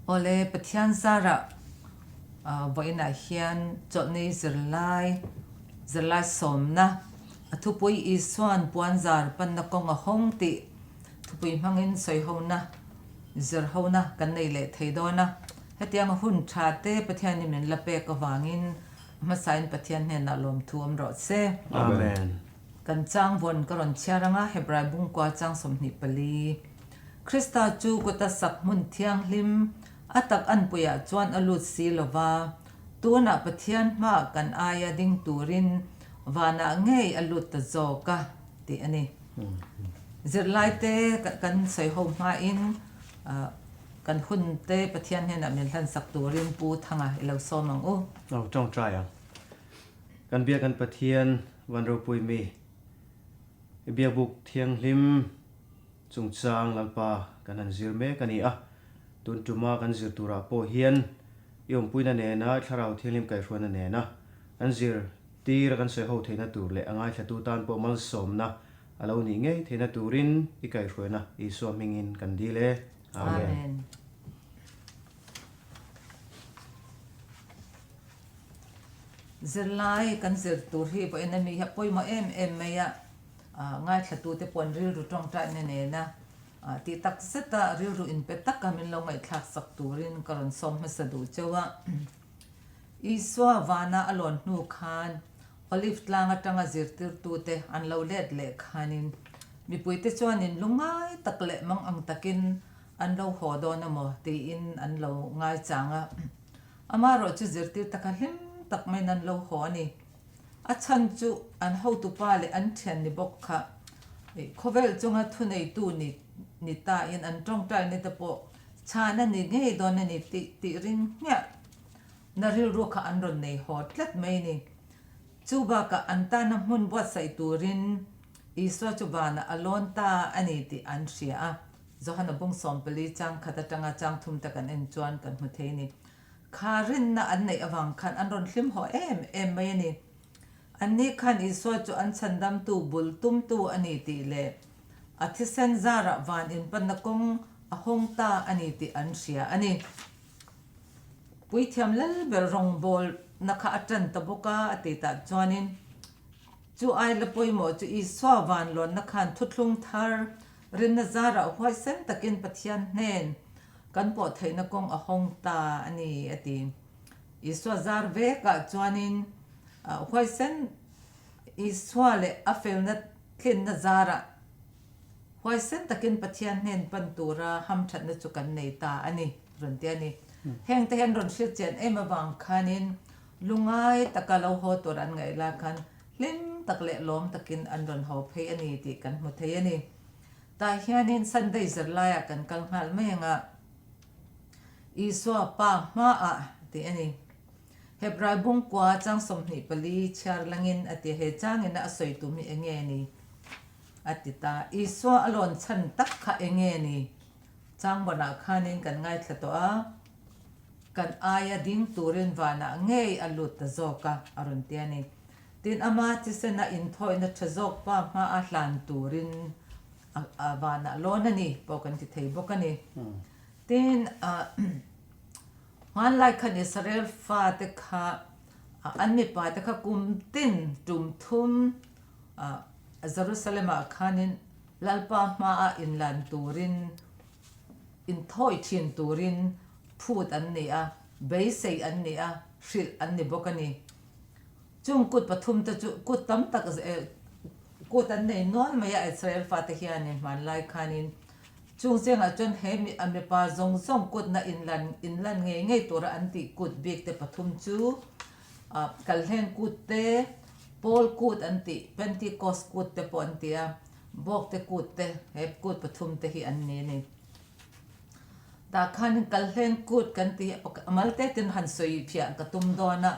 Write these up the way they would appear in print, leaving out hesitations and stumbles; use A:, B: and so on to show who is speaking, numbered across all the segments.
A: ole pathian zara voina hian Chawlhni Zirlai somna thupui iswan puanzar panna konga hongti thupui mangin soihona zirhona kan nei le theidona hetiang hun thate pathian ni min lape ka wangin masain pathian he na lom thuam ro se
B: Amen.
A: kan chang von karon chiaranga hebrai bung kwa chang somni pali Krista chu kota sak mun thiang hlim atak an puya chuan alut silova tuna pathian ma kan aya ding turin wana ngei alut ta zoka ti ani zirlai te kan sei ho ma in kan hun te pathian he na min hlan sak turin pu thanga ilo somang u
B: Trong try ang. Kan bia kan pathian wan ro pui mi. Bia buk thiang lim chung chang lalpa kan han zir me kan a. Tun tuma kan zir tura po hian yom pui na ne na tharau thiang lim kai ruan na ne na. An zir tir kan sei ho theina tur le angai thatu tan po mal som na. Alo ni ngei theina turin I kai ruana I so mingin kan di le.
A: amen zirlai kan zir tur hi po enami ha poi ma em meya ngai thatu te pon ril ru tong ta ne na ti tak seta ril ru in pe tak kamin lo ngai thak sak turin karon som ma sadu chewa iswa wana alon nu khan olive tlanga tanga zir tir tu te an lo let le khanin mi puite chuanin lungai takle mang ang takin an lo hodo na mo ti in an lo ngai changa amaro chu zir tir takahim tak mai nan lo ho ni a chan chu an ho tu pa le an thian ni bok kha khovel chunga thunei tu ni ta in an tong tai ni te po chana ni ngei don ni ti ring nya na ril ro kha an ron nei ho tlet mai ni chu ba ka an ta na mun bo sai turin iswa chu ba na alon ta ani ti an ria a zohana bung sompeli chang khata tanga chang thum ta kan en chuan kan mu thei ni kharin na an nei awang khan an ron hlim ho em mai ni anni khan iswa chu an chandam tu bul tum tu ani ti le athisen zara van in panakong ahong ta ani ti an ria ani pui thiam lal ber rong bol nakha atan taboka atita chuanin chu ai la poimo chu iswa van lon nakhan thuthlung thar rin na zara hwai sen takin pathian hnen kan po theina kong ahong ta ani ati iswa zar ve ka chuanin hwai sen iswa le afel na thin na zara hwai sen takin pathian hnen pantura ham that na chu kan nei ta ani ron te ani heng te hen ron shil chen em awang khanin lungai takalo ho toran ngai la khan lim takle lom takin an ron ho phei ani ti kan mu thei ani ta hianin Sunday zirlai kan kal hal menga iswa pa ma a ti ani hebrai bung kwa chang somni pali char langin ati he chang ina asoi tu mi enge ni atita iswa alon chan tak kha enge ni chang bana khanin kan ngai thlato a kan aya ding turin wana ngei alut ta zoka aron tiani tin ama tisena in thoi na thazok pa ma a hlan turin wana lona ni pokan ti thei bokani tin han lai khan Israel fa te kha an mi pa te kha kum tin tum thum Jerusalem a khanin lalpa ma a in lan turin in thoi thin turin phut an ni a bei sei an ni a shil an ni bokani chung kut pathum ta chu kut tam tak kut an nei non maya Israel fa te hian man lai khanin chung senga chon he mi ame pa zong song kut na inlan nge tora anti kut bek te pathum chu kalhen kut te pol kut anti pentecost kut te pon tia bok te kut te he kut pathum te hi an ne ni ta khan kalhen kut kan ti malte tin han soi phia ka tum dona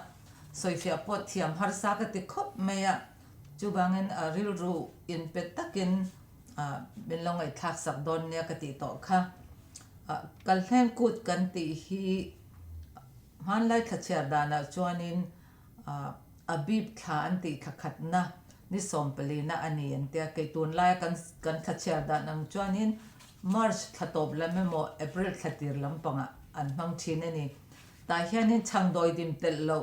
A: soi phia pot thiam har sa ka ti khop meya chu bangin ril ru in petakin bin long ai thak sak don ne ka ti to kha kalhen kut kan ti hi han lai thachar dana chuanin abib kha an ti khakhat na ni sompeli na ani an te ke tun lai kan thachar dan ang chuanin March thatop la memo April thatir lampanga an mang thina ni ta hianin changdoi dim tel lo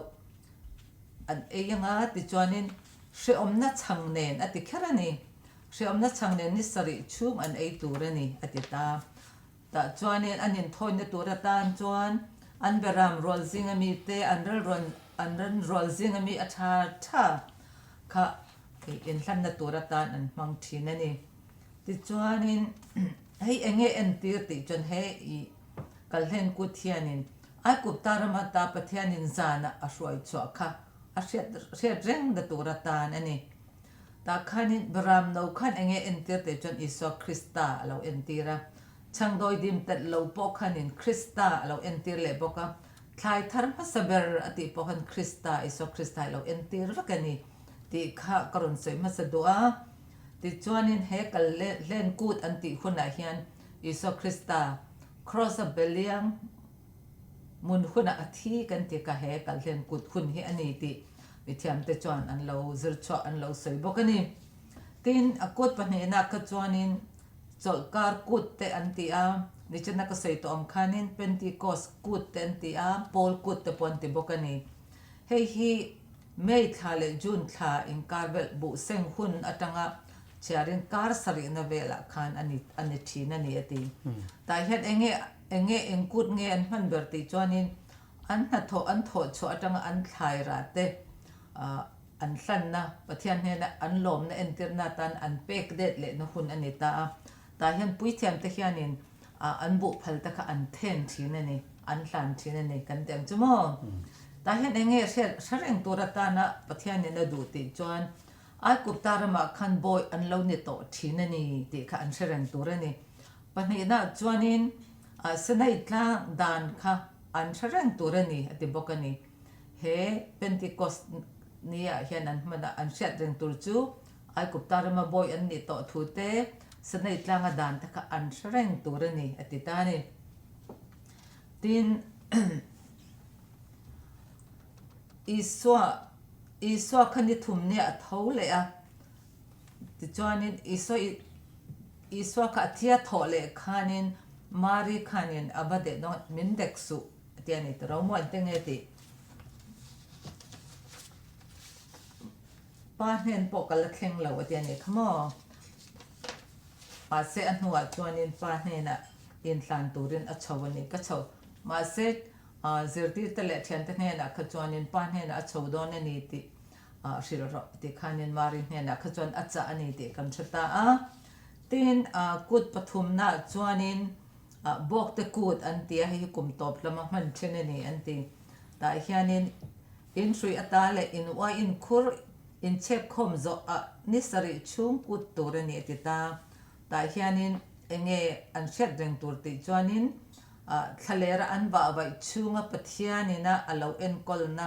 A: an eyanga ti chuanin hre omna changnen ati kharani hre omna changnen ni sari chum an ei turani ati ta chuanin anin thoina tura tan chuan an beram rol zingami te an rol zingami atha tha kha in hlanna tura tan an mang thina ni ti chuanin hei enge entir ti chon he I kalhen ku thianin ai kup tarama ta pathianin zana a hruai chwa kha a hriat reng da tura tan ani ta khanin beram no khan enge entir te chon Iso Krista alo entira changdoi dim tat lo po khanin Krista alo entir le boka thlai thar ma saber ati pohan Krista Iso Krista lo entir vakani ti kha karon soi ma sadua ti chuanin he kal len kut anti khuna hian Iso Krista cross a beliang mun khuna athi kan ti ka he kal len kut khun hi ani ti mithiam te chuan an lo zircho an lo soi bokani tin akut pane na ka chuanin cholkar kut te anti a nichana ka sei to am khanin Pentecost kut te anti a Paul kut te pon ti bokani hei hi May thale June tha in karbel bu seng hun atanga charin kar sari na vela khan ani thina ni ati ta hian enge engkut nge an man ber ti chuanin an tho chu atanga an thlai ra te an hlan na pathian he na an lom na entirna tan an pek det le na hun ani ta hian puithiam te hianin an bu phal ta kha an then thina ni an hlan thina ni kan teng chumo ta hian enge shareng turata na pathian na du ti chuan ai kup tarama khan boy an lo ni to thina ni ti kha an shareng turani pani na chuanin sanai tlang dan kha an shareng turani ati bokani he Pentecost nia hian an mana an shat reng tur chu ai kup tarama boy an ni to thu te sanai tlang dan ta kha an shareng turani ati ta ni tin Iso khani thumne a tho le a ti chuanin Iso kha thia tho le khanin mari khanin abade no mindek su tiani to romo antenge ti pa hen po kala thleng lo atiani khamo pa se anhuwa chuanin pa hena in tlan turin a chawani ka chaw ma se zirtir tale thian te hena kha chuanin pa hena a chaw don ani ti shilro ti khanin mari hena kha chuan acha ani ti kan thata a tin kut pathum na chuanin bok te kut anti a hi kum top lama man thine ni anti ta hianin in sui atale in wa in khur in chep khom zo a nisari chung kut turani ti ta hianin enge an shet reng tur ti chuanin thalera an ba vai chunga pathianina alo enkol na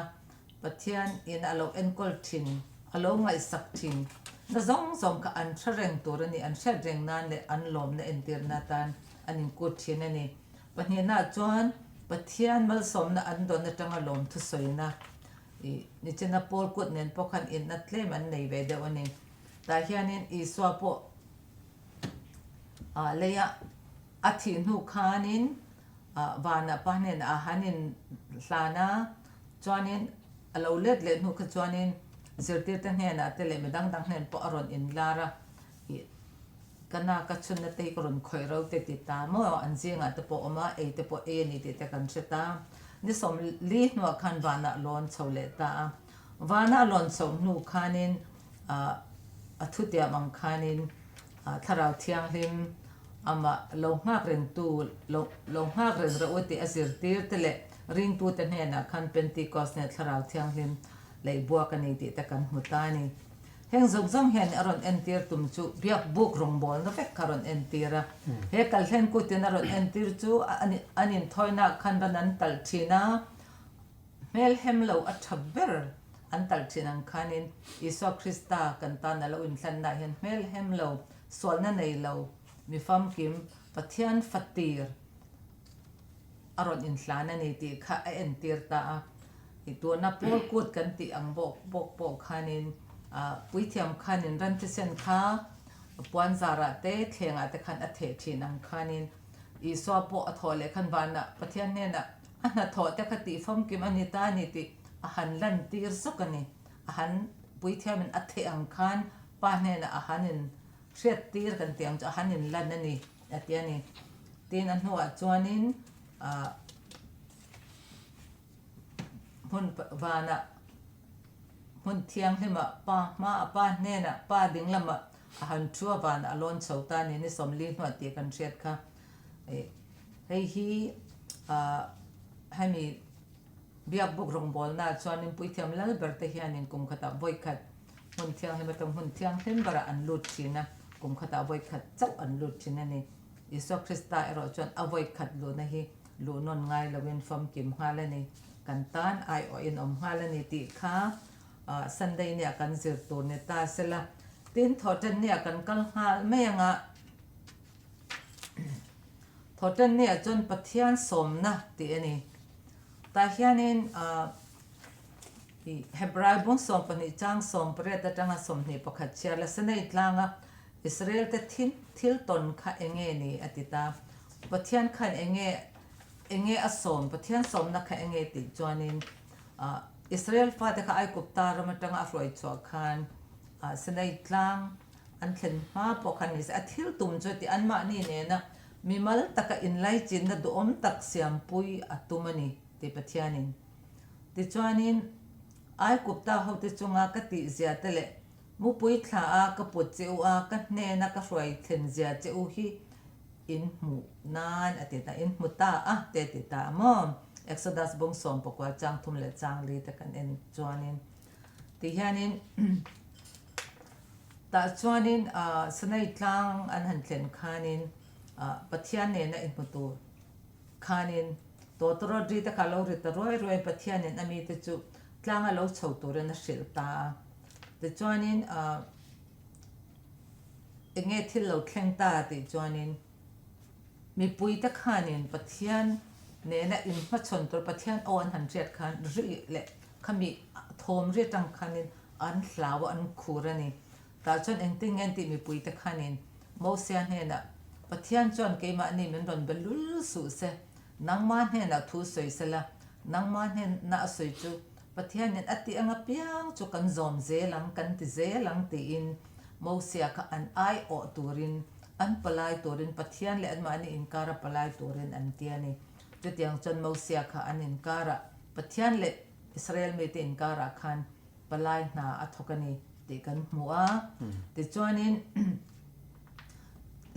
A: pathian in alo enkol thin alo ngai sak thin na zong ka an thareng turani an shet reng nan le an lom na entir na tan anin kut thin ani pani na chuan pathian mal som na an don na tanga lom thu soina ni chena Paul kut nen pokhan in na tlem an nei ve de oni ta hianin Iswa po leya athi nu khanin vana panen hanin hlana chuanin alo let le nu kha chuanin zirtir te hena tele medang dang hen po aron in lara kana ka chunna te koron khoiro te ti ta mo an zinga te po oma e te po e ni te kan cheta ni som li no khan vana lon chole ta vana lon so nu khanin athutia mang khanin tharau thiang him ama lo ngak reng tu lo ngak reng ra uti asir tir tele ring tu te hena khan Pentecost ne tharau thiang him lei bua kan ni ti ta kan hutani heng zong hen aron entir tum chu biak buk rong bol na vek karon entira he kal hen ku tin aron entir chu anin thoina khan ranan tal thina mel hem lo a thaber an tal thinang khanin Iso Krista kan ta na lo in hlan na hen mel hem lo sol na nei lo mi fam kim pathian fatir aron in hlan ani ti kha entir ta itu na Paul kut kan ti ang bok khanin puithiam khanin ran te sen kha ปวนซาระเตเทงอาแต่คันอเททีนังคันินอีสวปอทอเลคันวานะปะเทียนเนี่ยนะอันน่ะทอแต่คติฟอมกิมอันนี้ตานี่ติอาหารลันตีร์สุกันนี่อาหารปุยเทียมันอเทอังคันป้าเนี่ยนะอาหารนินเสียตีร์กันเตียงจะอาหารนินลันนั่นนี่อาเทียนี่ตีนันหัวจวนินหุ่นวานะหุ่นเทียงให้มาป้ามาป้าเนี่ยนะป้าดึงละมาอาหารชั่ววานะอลอนเสาตานี่นี่สมลีหัวตีกันเสียดค่ะให้ฮีให้มีเบียบบุกรงบอลน่าชวนนิปุยเทียมแล้วเบอร์เทียนินกุมขตาบอยขัดหุ่นเทียงให้มาทำหุ่นเทียงเห็นบาระอันลุดชินะกุมขตาบอยขัดเจ้าอันลุดชินะนี่อิสคริสต์เอรอจวนอบอยขัดลุนะฮีลุนนง่ายละเวนฟอมกิมฮาเลนี่กันตานไอโออินอมฮาเลนี่ติค่ะสันเดย์เนี่ยกันเสือตัวเนี่ยตาเสละตินทอดเนี่ยกันกัลฮาไม่ยังอ่ะทอดเนี่ยจนปะเทียนสมนะตีนี่แต่เฮียนินเฮบรายบุ้งสมปนิจังสมเปรตจังสมนี่ปะขัดเชียร์และเสนอิตลางอ่ะอิสราเอลแต่ทิลตนค่ะเองนี่อติตาปะเทียนค่ะเองอสมปะเทียนสมนะค่ะเองติจวนินอิสราเอลฟาแต่ค่ะไอกุปตารมันจังอฟรอยชัวคันเสนอิตลางอันเข็นมาปะคันนี่อทิลตุมจวติอันมานี่เนี่ยนะมีมัลตะกอินไลจินนะดูอมตักเสียมปุยอัตุมันนี่ติปะเทียนินติจวนินไอกุปตาเขาติจงอากติเสียเตเลมุปุยทลาอากปุจเจออากันเนนักรวยเทนเสียเจอฮีอินหูนานอติตาอินหูตาเตติตามอมเอ็กซ์ดัสบงสมปกว่าจังทุมเลจังลีตะกันเอ็นจวนินติฮานินตาจวนินสนัยตังอันหันเทนคานินปะเทียนเนี่ยนะอินมุตูคานินตัวตรอดีตะคาลูริตรวยปะเทียนเนี่ยมีแต่จุกลางเราเฉาตัวเรนสิลตาแต่จวนินเองที่เราแข่งตาแต่จวนินมีปุยตะคานินปะเทียนเนี่ยนะอินมาชนตัวปะเทียนอ่อนหันเรียดคันรีเละขมีโทมเรียดจังคานินอันลาวอันคูระนี่แต่จนเองติงเงินติมีปุยตะคานินโมเสียนเนี่ยนะปะเทียนจวนเกมานี่มันโดนเบลุลสุเสนังมันเห็นนะทูสวยเสละนังมันเห็นน่าสวยจูปะเทียนเนี่ยอติอังเปียงจูกันซอมเซลังกันติเซลังตีอินโมเสียค่ะอันไอโอตูรินอันปลายตูรินปะเทียนเลยอันมานี่อินการะปลายตูรินอันเตียนี่จุดยังจนโมเสียค่ะอันอินการะปะเทียนเลยอิสราเอลไม่ติอินการะคันปลายนาอัทกันนี่ติกันหัวติจวนิน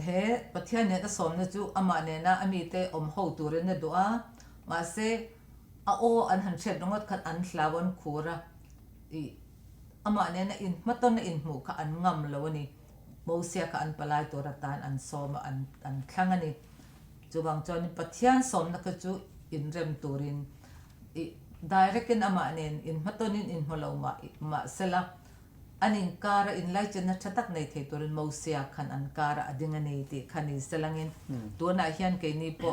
A: เฮ้ปะเทียนเนี่ยจะสมนะจูอามาเนี่ยนะอามีเตอมหูตูเรนเนี่ยดูมาเซโออันหันเช็ดน้องขัดอันลาวันคูระอามาเนี่ยนะอินมาต้นอินหมูค่ะอันงำแล้วนี่โมเสียค่ะอันปลายตัวรัตานอันสมอันข้างอันนี้จูบางจอนี่ปะเทียนสมนะก็จูอินเรมตูรินdirect in ama nen in matonin in holo ma sela anin kara in lai chen na chatak nei thei torin mosia khan an kara adinga nei ti khani selangin to na hian ke ni po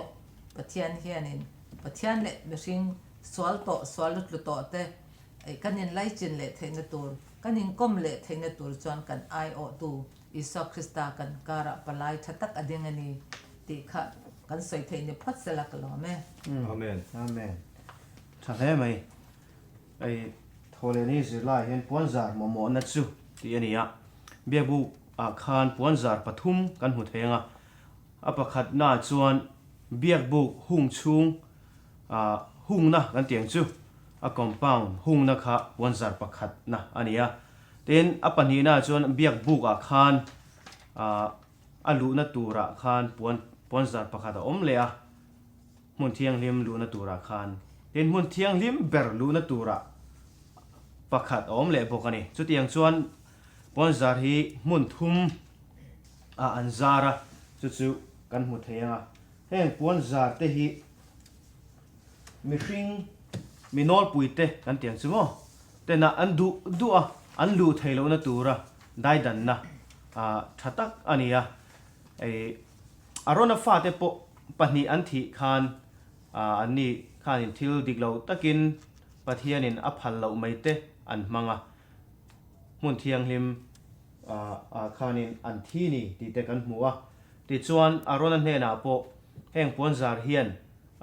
A: pathian hianin pathian le machine swal lu to te kanin lai chen le thei na tur kanin kom le thei na tur chuan kan ai o tu isa krista kan kara palai chatak adinga ni ti kha kan soi thei ni phat selak lo me
B: amen amenถ้าแท้ไหมไอ้โทเลนี่สิไล่เห็นปวนซาร์มอนัดซูที่อันนี้อ่ะเบียบุอาคารปวนซาร์ปทุมกันหัวเทียงอ่ะประคัดหน้าจวนเบียบุหุ่งชุงหุ่งนะกันเตียงซูกอมปังหุ่งนะคะปวนซาร์ประคัดนะอันนี้อ่ะเต็นปันนี้หน้าจวนเบียบุอาคารลูนัตูระคารปวนซาร์ประคัดอมเลยอ่ะมุนเทียงเลียมลูนัตูระคารเห็นมุนเทียงลิมเบรลูนัตูระประคัดอมเละพวกนี้จุดยังชวนปอนซาร์ฮีมุนทุมอันซาระจุดกันหุดเทียงเห็นปอนซาร์เตฮีมีฟิงมีนอลปุยเตกันเตียงซึ่งแต่น่ะอันดูอันลูเทโลนัตูระได้ดันนะชัตักอันนี้อารมณ์ฟ้าเตปปนีอันที่คานอันนี้ข้านินทิลดิกเราตะกินปะเทียนินอภัลเราไม่เตอันมังมุนเทียงลิม khanin an thi ni ti te kan hmu a ti chuan aron an hne na po heng puan zar hian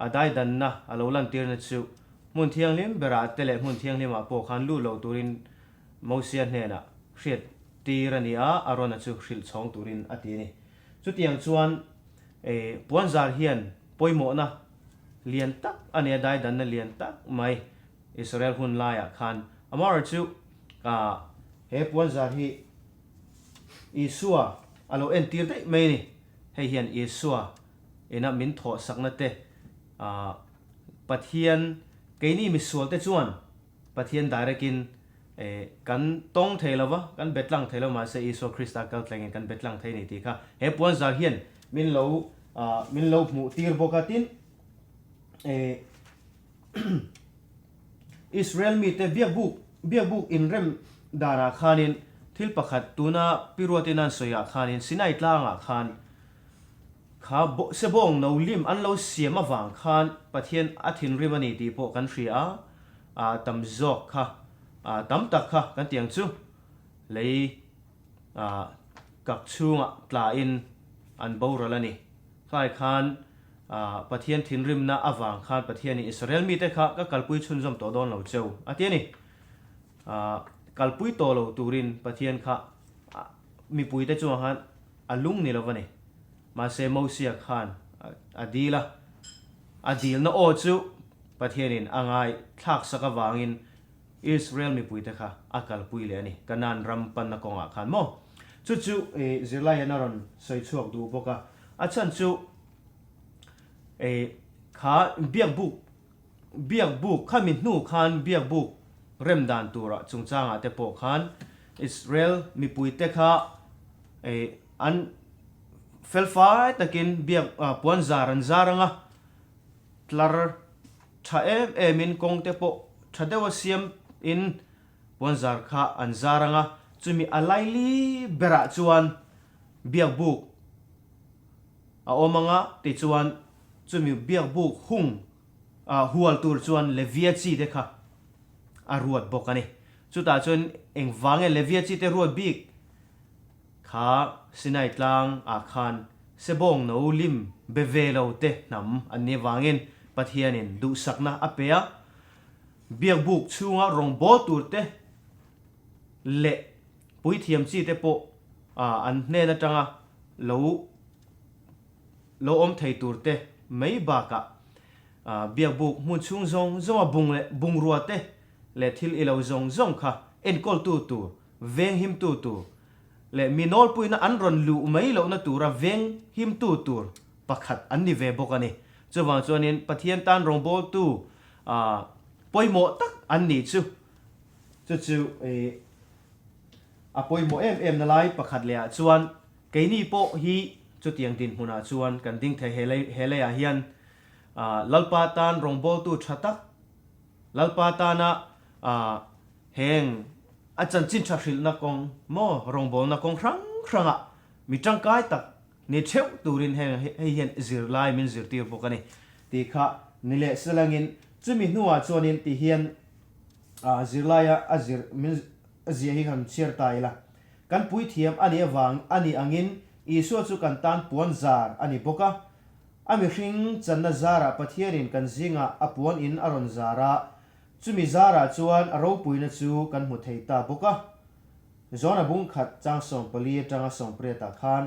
B: adai dan na alo lan tir na chu mun thiang lim bera tele mun thiang lim a po khan lu lo turin mosia hne na hriat tirani a aron chu hril chhong turin ati ni chu tiang chuan puan zar hian poimo na lian tak ani adai dan na lian tak mai Israel hun laia khan amar chu he puan zar hi isua alo en tir dei mai ni hei hian isua ena min tho sakna te pathian keini mi sual te chuan pathian directin kan tong theilawa kan betlang theilawa ma se iso krista kal tlengin kan betlang thei ni ti kha he puan zar hian min lo mu tir bokatin Israel mi te biakbuk in rem dara khanin thil pakhat tuna piruatinan soya khanin sinai tlanga khan kha sebong no lim an lo siam awang khan pathian athin rimani ti po kan hria tam zok kha tam tak kha kan tiang chu lei kak chunga tla in an boralani khai khan pathian thin rim na awang khan pathian ni Israel mi te kha ka kalpui chun zom to don lo cheu atiani kalpui to lo turin pathian kha mi pui te chu han alung ni lovani ma se mosia khan adil na o chu pathianin angai thak saka wangin Israel mi pui te kha akal pui le ani kanan rampan na konga khan mo chu zirlai anaron soi chuak du boka achan chu kha biakbuk khamin nu khan biakbuk remdan tura chungchanga te po khan Israel mi pui te kha an felfai takin biak puan zaran zaranga tlar tha min kong te po thadewa siam in puan zar kha an zaranga chumi alaili bera chuan biakbuk omanga ti chuan chumi biakbuk hung hual tur chuan levia chi te kha aruat bokani chuta chuan engwange levia chi te ruat bik kha sinai tlang khan sebong no lim bevelo te nam ani wangin pathianin du sakna apea biakbuk chunga rongbo tur te le pui thiam chi te po an hne na tanga lo om thei tur te mai ba ka biakbuk mun chung zong bung ruat te le thil ilo zong kha en kol tu veng him tu le minol puina an ron lu mai lo na tura veng him tu pakhat an ni ve bokani chuwang chuanin pathian tan rong bol tu poimo tak an ni chu poimo em na lai pakhat le chuan keini po hi chu tiang din huna chuan kan ding the hele a hian lalpa tan rong bol tu thatak lalpa tana heng achan chin thril na kong mo rong bol na kong hranga mi tangkai tak ni theu turin heng hian zirlai min zirtir bokani ti kha nile selangin chumi nuwa chuanin ti hian zirlaia azir min azia hi han chiar taila kan pui thiam ani awang ani angin isu chu kan tan puan zar ani boka ami hring channa zara pathianin kan zinga apuan in aron zara chumi zara chuan aro puina chu kan mu theita boka zona bung khat chang song pali tanga song preta khan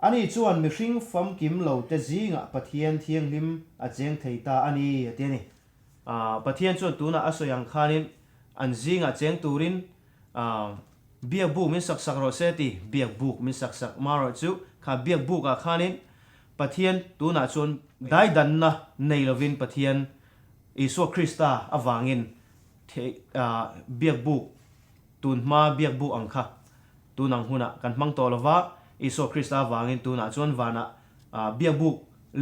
B: ani chuan mi hring fam kim lo te zinga pathian thiang lim a cheng theita ani atiani pathian chuan tuna asoyang khanin an zinga cheng turin biakbuk min saksak ro seti biakbuk min saksak maro chu kha biakbuk a khanin pathian tuna chuan dai dan na neilovin pathian iso krista awangin biakbuk tunma biakbuk angkha tunang huna kan mang tolova iso krista awangin tuna chuan wana biakbuk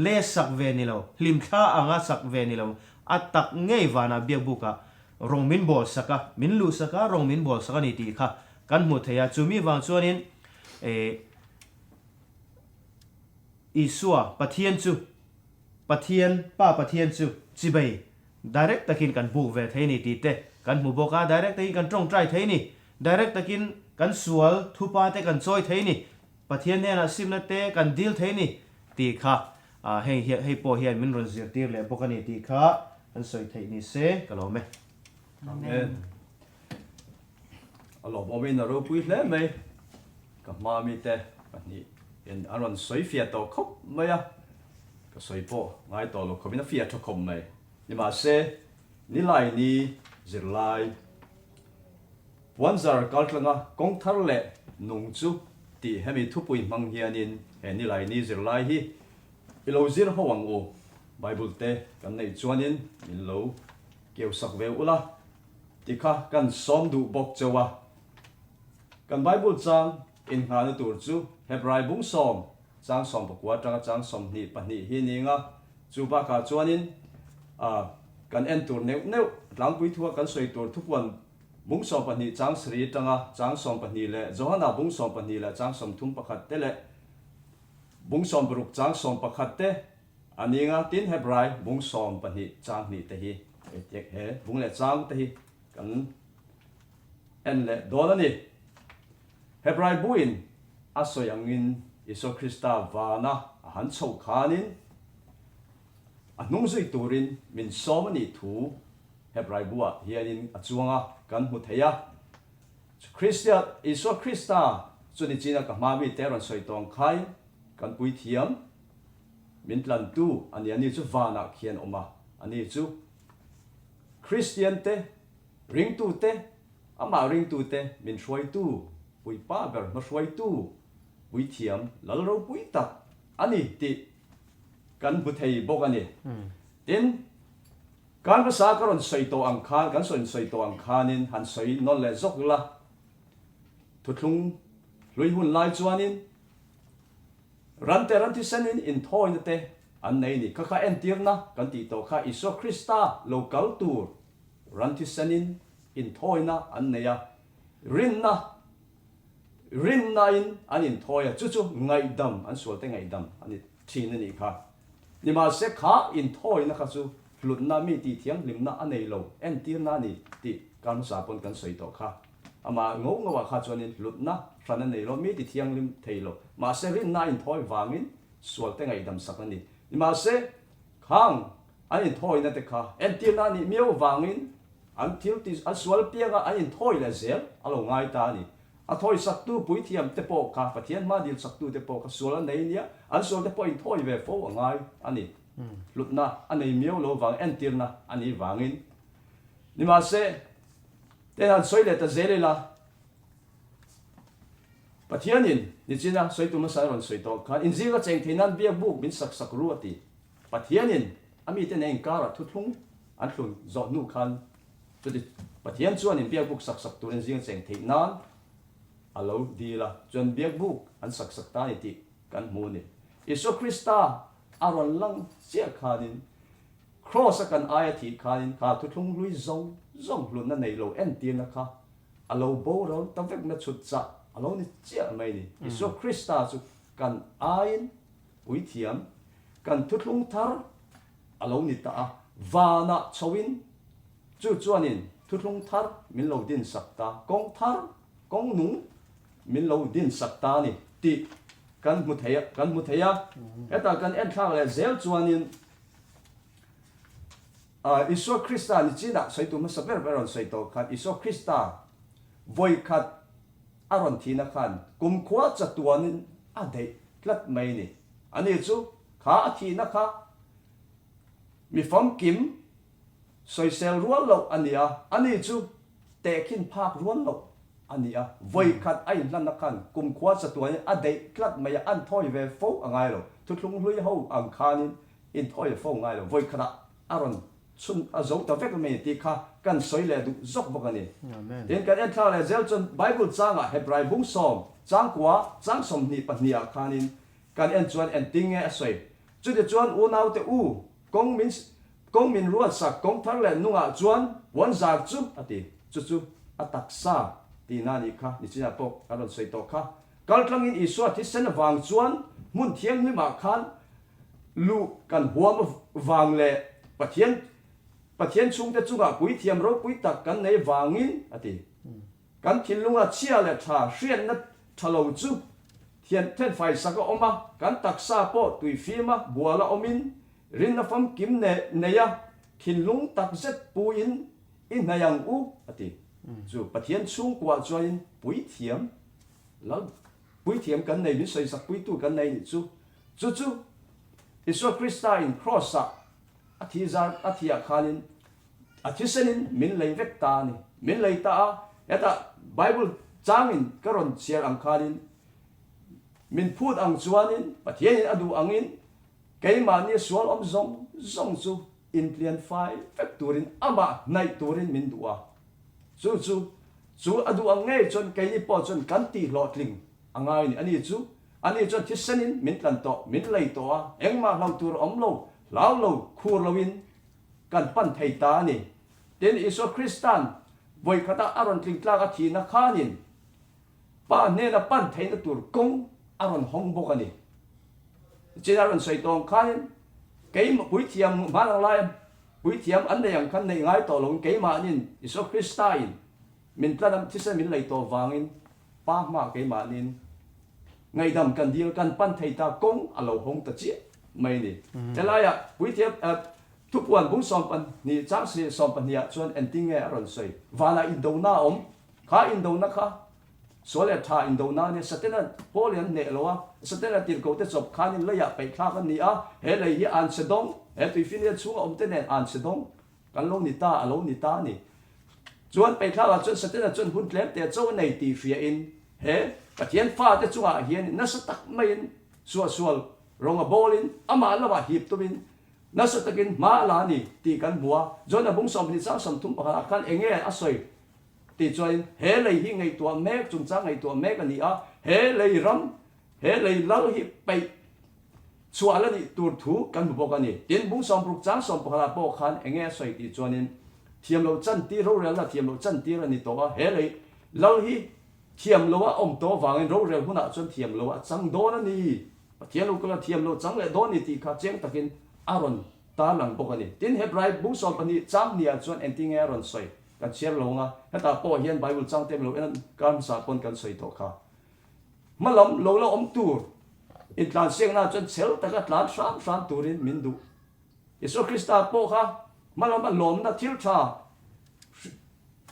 B: le sak ve ni lo hlim kha anga sak ve ni lo atak ngei wana biakbuka rong min bol saka min lu saka rong min bol saka ni ti kha kan mu theya chumi wang chuanin isua pathian chu chibai direct takin kan bu ve theini ti te kan mu boka direct takin kan trong trai theini direct takin kan sual thupa te kan choi thei ni pathian ne na simna te kan deal thei ni ti kha hei po hian min ron zir tir le bokani ti kha an soi thei ni se kalome
C: amen alo bomin na ro pui hle mai ka ma mi te pani en aron soi fia to khop mai a ka soi po ngai to lo khomina fia to khom mai ni ma se ni lai ni zirlai wanzar kaltlanga kong thar le nung chu ti hemi thupui mang hianin he ni lai ni zirlai hi ilo zir hawang o bible te kan nei chuanin min lo keu sak ve ula ti kha kan som du bok chawa kan bible chang in hana tur chu hebrai bung som chang som pakwa chang som ni pani hi ninga chu ba ka chuanin kan en tur neu tlang pui thua kan soi tur thupuan bung som pani chang sri tanga chang som pani le johana bung som pani le chang som thum pakhat te le bung som bruk chang som pakhat te aninga tin hebrai bung som pani chang ni te hi etek he bung le chang te hi kan en le dolani hebrai buin asoyangin iso krista vana han chho khanin anung zui turin min somani thu hebrai bua hianin achuanga kan hu theya christian iso krista chuni china ka mami teron soitong khai kan pui thiam min tlan tu ani chu vana khian oma ani chu christian te ring tu te ama ring tu te min shroi tu pui pa ber ma shroi tu pui thiam lalro pui tak ani ti kan bu thei bok ani tin kan ba sa karon soi to ang khan kan soi to ang khanin han soi non le zok la thutlung lui hun lai chuanin ran ti sanin in thoin te an nei ni kha en tirna kan ti to kha iso krista local tour ran ti sanin in thoina an neya rin na in an in thoya chu ngai dam an sual te ngai dam ani thin ni kha ni ma se kha in thoina kha chu hlut na mi ti thiang lim na anei lo en tirna ni ti kan sa pon kan soi to kha ama ngo kha chuanin hlut na ran nei lo mi ti thiang lim thei lo ma se rin na in thoi wangin sual te ngai dam sak ani ni ma se khang an in thoina te kha en tirna ni miao wangin an thil ti an sual pianga an in thoi le zel alo ngai ta ni a thoi sak tu pui thiam te po kha pathian ma dil sak tu te po kha sual nei nia an sual te po in thoi ve fo ngai ani lutna anei miao lo wang en tirna ani wangin ni ma se te han soi le ta zele la pathianin ni china soi tu ma sa ron soi to khan in zinga cheng thinan bia buk min sak ruati pathianin ami te nei kara thuthlung an thlun zo nu khan chu pathian chuan in bia buk sak turin zinga cheng thinan alo dila chuan bia buk an sak ta ni ti kan mu ni iso krista aron lang chia khanin cross kan aya thi khanin ka thuthlung lui zong hlun na nei lo en tir na kha alo bo ro ta vek na chut cha alo ni chia mai ni iso krista chu kan ain ui thiam kan thuthlung thar alo ni ta vana chowin chu chuanin thuthlung thar min lo din sakta kong thar kong nung min lo din sakta ni ti kan mu theya eta kan en thang le zel chuanin iso krista ni china soi tu ma saber beron soi to khan iso krista voi khat aron thina khan kum khwa chatuanin a dei tlat mai ni ani chu kha thina kha mi fam kim soi sel rual lo ania ani chu tekin phak rual lo ania voi khat ai lan na khan kum khwa chatuanin a dei tlat mai an thoi ve fo angai lo thuthlung hlui ho ang khanin in thoi fo ngai lo voi khata aron sun azo ta vek me ti kha kan soi le du zok bokani amen den kan en thla le zel chon bible changa hebrai bung som chang kwa chang som ni pahnia khanin kan en chuan en tinge asoi chu de chuan u nau te u kong min ruat sak kong thar le nunga chuan wan za chu ati chu atak sa ti na ni kha ni china pok aron soi to kha kal tlangin iswa thi sen wang chuan mun thiang ni ma khan lu kan huam wang le pathian chung te chunga pui thiam ro pui tak kan nei wangin ati kan thin lunga chia le tha hrian na thalo chu thian then fai saka oma kan taksa po tui fima buala omin rin na fam kim neya thin lung tak zet puin in nayang u ati chu pathian chung kwa join pui thiam lo pui thiam kan nei min soi sak pui tu kan nei chu Iso Krista in crossa athizar athia khalin athisenin min lei vek ta ni min lei ta eta Bible changin karon share ang khalin min phut ang chuanin pathian adu angin keima ni sual om zong chu in plian fai factorin ama nai turin min duwa chu adu ang nge chon keini po chon kanti lotling angai ni ani chu thisenin min tlan to min lei to a engma lau tur om lo lao lo khur lowin kan pan thei ta ni ten iso Kristan voi khata aron tling tla ka thi na khanin pa ne na pan thei na tur kong aron hong bok ani chinaron sei tong khanin keima pui thiam ma lang lai pui thiam an nei ang khan nei ngai to long keima nin iso Kristain min tlanam thisen min lei to wangin pa ma keima nin ngày đầm cần deal cần pan thầy ta công à lâu hong ta chia mày nè thế là ya quý thiệp thúc quan cũng xóm pan ni chắc sẽ xóm pan ya chuan ending nghe rồi soi và là Indo na khá Indo na khá số lệ thà Indo na nè sát tên bố liền nè lo sát tên tiền cầu tết chụp khá nên lấy ya phải khá cái ni hệ lấy hi an sẽ đông hệ tùy phiên ya xuống tên này an sẽ đông cái lâu ni ta nè chuan phải khá là chuan sát tên là chuan hun lem te châu này tì phía in hệ pathian fa te chunga hian na sa tak main sual ronga bolin ama lawa hip tumin na sa takin ma la ni ti kan bua jona bung som ni cha som thum pa kan enge asoi ti join he lei hi ngai tua mek chung cha ngai tua mek ani a he lei lau hi pai suala ni tur thu kan bu kan ni tin bung som bruk cha som pa po khan enge asoi ti joinin thiam lo chan ti ro rel la thiam lo chan ti ra ni to he lei lau hi thiam lo om to wangin ro rel huna chon thiam lo chang do na ni thiam lo kala thiam lo chang le do ni ti kha cheng takin aron ta lang bok ani tin hebrai bu so pani chang nia chon ending aron soi kan share lo nga heta po hian Bible chang tem lo en kan sa pon kan soi to kha malom lo om tur in tlan seng na chon sel ta ka tlan sam turin min du Iso Krista po kha malom lom na thil tha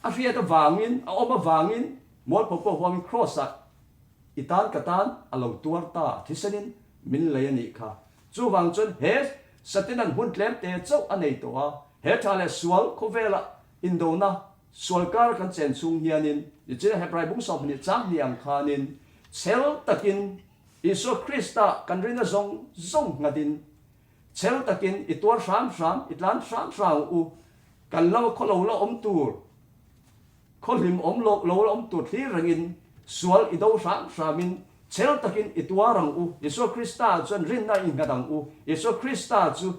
C: a ria ta wangin a oma wangin mol popo huang cross itan katan alo tuar ta thisenin min layani kha chu wang chon he satinan hun tlem te chau anei to a he thale sual khovela indona sualkar kan chen chung hianin ichina hebrai bung som ni chang niang khanin chel takin Iso Krista kan rina zong ngadin chel takin ituar ram itlan ram u kan law kholo la om tur kholim om lo om tur thi rangin sual ido ramin chel takin itwarang u Iso Krista chon rin na in ngadang u Iso Krista chu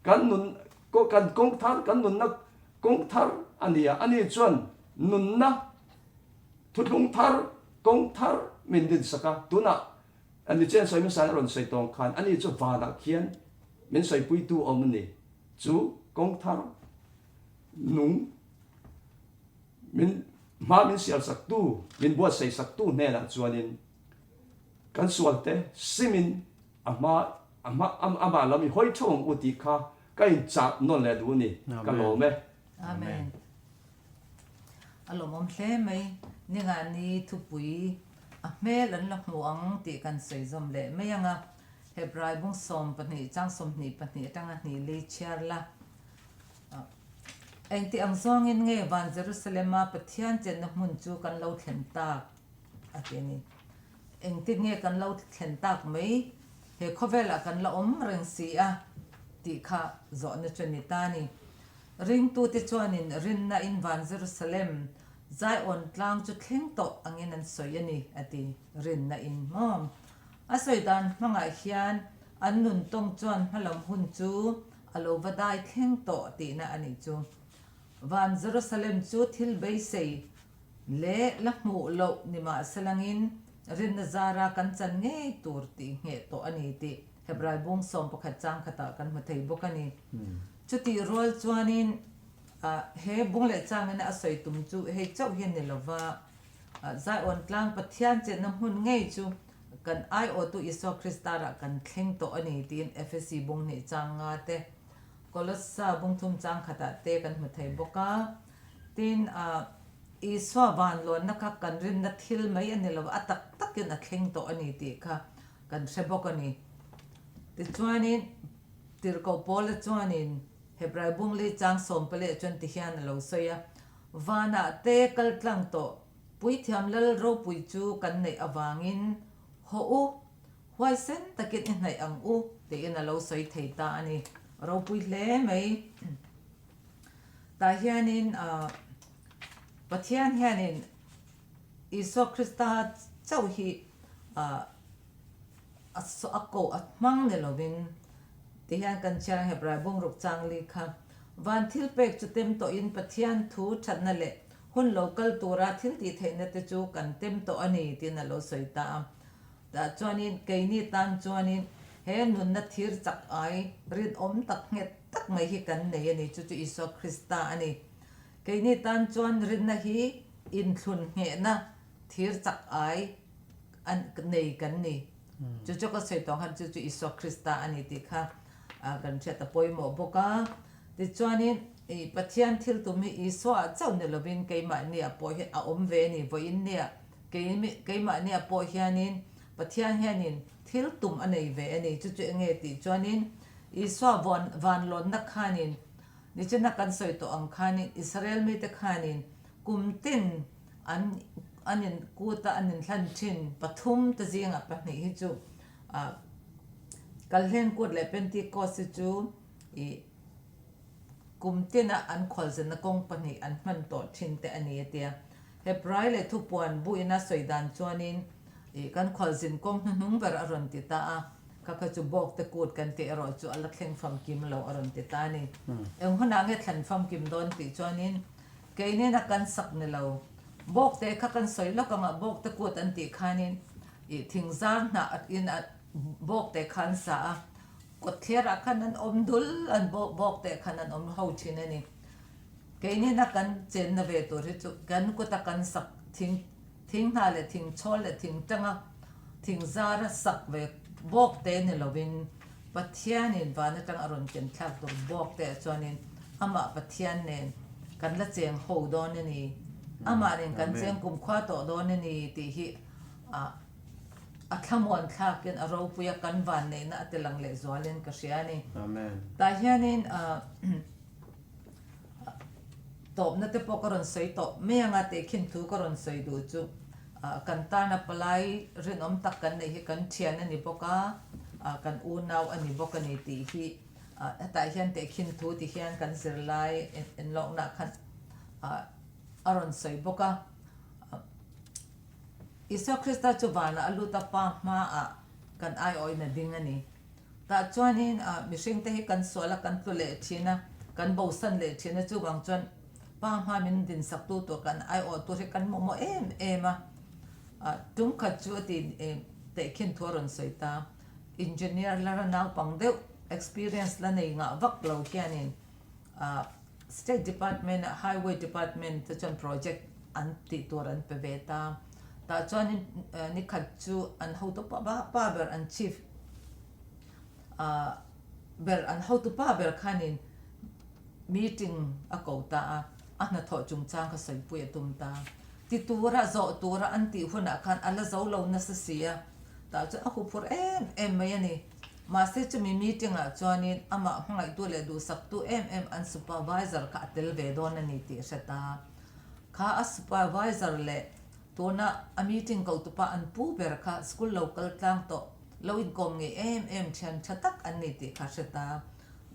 C: kan nun ko kan kong thar kan nun na kong thar ani chon nun na thutlung thar kong thar min din saka tuna ani chen soi min san ron sei tong khan ani chu wala khian min soi pui tu om ni chu kong thar nung min sial sak tu min buat sei sak tu ne la chuanin kan sualte simin ama lami hoi thong uti kha kai cha non le du ni ka lo me
A: amen alomom hle mai ninga ni thupui a mel an la hmuang ti kan sei zom le mayanga hebrai bung som pani chang som ni pani tanga ni le chiar la anh ti ang song in nge van Jerusalem ma pathian chen na mun chu kan lo thlen ta ateni anh ti nge kan lo thlen tak mai he khovela kan la om reng si a ti kha zo na chani ta ni ring tu ti chuanin rin na in van Jerusalem zai on tlang chu thleng to angin an soi ani ati rin na in mom a soi dan manga hian an nun tong chuan halom hun chu alo vadai thleng to ti na ani chu van Jerusalem chu thil bei sei le la mu lo ni ma salangin rin na zara kan chan nge tur ti nge to ani ti hebrai bung som pakhat chang khata kan mathei bokani chuti rol chuanin he bung le chang na asoi tum chu he chau hian ni lova zai on tlang pathian chen nam hun ngei chu kan ai o tu iso krista ra kan thleng to ani tin fsc bung ni changa te kolossa bung thum chang khata te kan mu thei boka tin iso van lo na ka kan rin na thil mai ani lo atak takin a thleng to ani ti kha kan shebok ani ti chuanin tirko pol chuanin hebrai bung li chang som pale chon ti hian lo soya vana te kal tlang to pui thiam lal ro pui chu kan nei awangin ho u huai sen takin in nei ang u te in a lo soi thei ta ani ro pui hle mai ta hianin pathian hianin iso krista chau hi so ako at mang ne lovin ti hian kan chang hebrai bung ruk chang li kha van thil pek chu tem to in pathian thu thatna le hun local tura thil ti theina te chu kan tem to ani tin a lo soita ta chuanin keini tan chuanin he nun na thir chak ai rin om tak nge tak mai hi kan nei ani chu chu iso krista ani keini tan chuan rin na hi in thlun nge na thir chak ai an nei kan ni chu chu ko sei tong han chu chu iso krista ani ti kha kan cheta poimo boka ti chuanin pathian thil tumi iso a chau ne lovin keima ni a po he a om ve ni voin ne keima ni a po hianin pathian hianin thil tum anei ve ani chu chu nge ti chuanin iso van lon na khanin ni chena kan soi to ang khanin israel mi te khanin kumtin anin kuta anin hlan thin pathum ta zinga pahni hi chu kalhen kut le pentecost chu kumtina an kholzen na kong pani an man to thin te ani tia hebrai le thu puan buina soidan chuanin kan kholzin kong hnung ber aron ti ta ka chu bok te kut kan te ro chu ala thleng fam kim lo aron ti ta ni eng hona nge thlan fam kim don ti chuanin keine na kan sak ne lo bok te kha kan soi lo ka ma bok te kut an ti khanin thingzar na at in at bok te khan sa kot thera khanan om dul an bok te khanan om ho thin ani keini na kan chen na ve to ri chu kan ko ta kan sak thing na le thing chol le thing tanga thing zara sak ve bok te ne lovin pathian in van tang aron ken thak to bok te chuanin ama pathian nen kan la cheng ho don ani ama ren kan cheng kum khwa to don ani ti hi a thamon thakin a ro puya kan van nei na atelang le zwalen ka shiani
B: amen
A: ta hianin top na te pokoron soi to me anga te khin thu koron soi du chu kan ta na palai rinom tak kan nei hi kan thian ani boka kan u naw ani boka ni ti hi ta hian te khin thu ti hian kan zirlai en long na khan aron soi boka iso krista chu vana aluta pa ma kan ai oi na ding ani ta chuanin mishing te hi kan sola kan tu le thina kan bo san le thina chu bang chuan pa ma min din sak tu to kan ai o tu ri kan mo em tum kha chu ti te khin thoron soita engineer la naw pang deu experience la nei nga vak lo kianin state department highway department te chon project an ti toran pe beta ta chuanin ni khat chu an ho to pa ber an chief ber an ho to pa ber khanin meeting a ko ta a na tho chung chang ka sai pu tum ta ti tura zo tura an ti huna khan ala zo lo na sa sia ta chu a khu phur em mai ani ma se chu mi meeting a chuanin ama hangai tu le du sak tu an supervisor ka tel ve don ani ti seta kha a supervisor le tona a meeting ko tu pa an pu ber kha school local tlang to lo in kom nge chan chatak an ni ti kha seta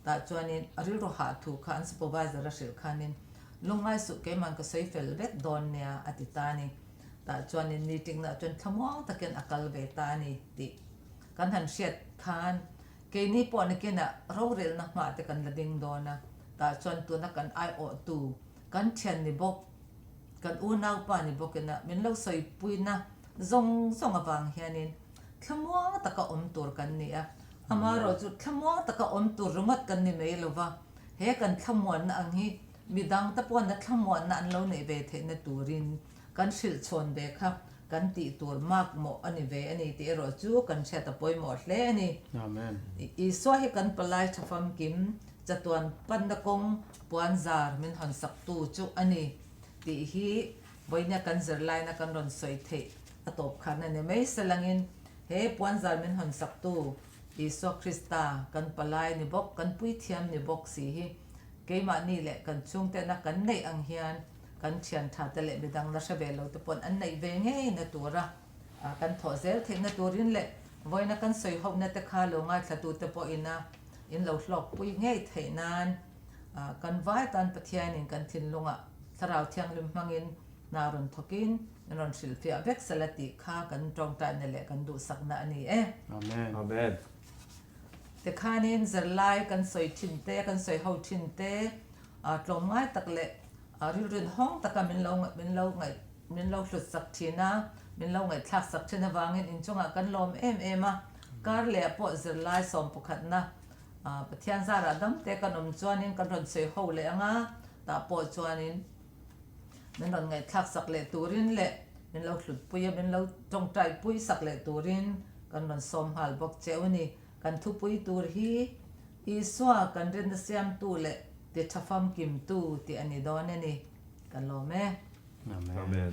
A: ta chuanin aril ro ha thu kha an supervisor a shil khanin lungai su ke man ka sei fel vet don nia atitani ta chuanin meeting na chon thamong taken akal ve ta ni ti kan han shet khan ke ni po ne ke na ro rel na ma te kan la ding dona ta chuan tu na kan ai o tu kan chen ni bok kan u nau pa ni bok na min lo soi puina zong awang hianin thamong taka om tur kan ni a amaro chu thamong taka om tur rumat kan ni mai lova he kan thamon na ang hi midang ta pon na thamon na an lo nei ve the na turin kan sil chon be kha kan ti tur mak mo ani ve ani ti ro chu kan che ta poi mo hle ani
B: Amen.
A: I so hi kan palai thafam kim chatuan pandakong puan zar min hon sak tu chu ani ti hi boina kan zirlai na kan ron soi the atop khan ani mai salangin he puan zar min hon sak tu Iso Krista kan palai ni bok kan pui thiam ni bok si hi keima ni le kan chung te na kan nei ang hian kan thian tha te le bidang na sabe lo te pon an nei ve nge na tura kan tho zel the na turin le voina kan soi ho na te kha lo ngai thatu te po ina in lo hlok pui nge theinan kan vai tan pathian in kan thin lunga tharau thiang lim mangin naron thokin ron silfia vek salati kha kan tong ta ne le kan du sakna ani
B: Amen.
C: Amen.
A: te khanin zirlai kan soi thin te kan soi ho thin te tlom ngai tak le rin hong taka min lo hlut sak thina min lo ngai thak sak thina wangin in chunga kan lom em a kar le po zirlai som pakhat na pathian zara dam te kan chuanin kan ron soi ho le anga ta po chuanin min ron ngai thak sak le turin le min lo hlut puya min lo tong trai pui sak le turin kan ron som hal bok chewni kan thu pui tur hi iswa kan ren siam tu le ti thafam kim tu ti ani don ani kan lo me
B: Amen.
C: Amen.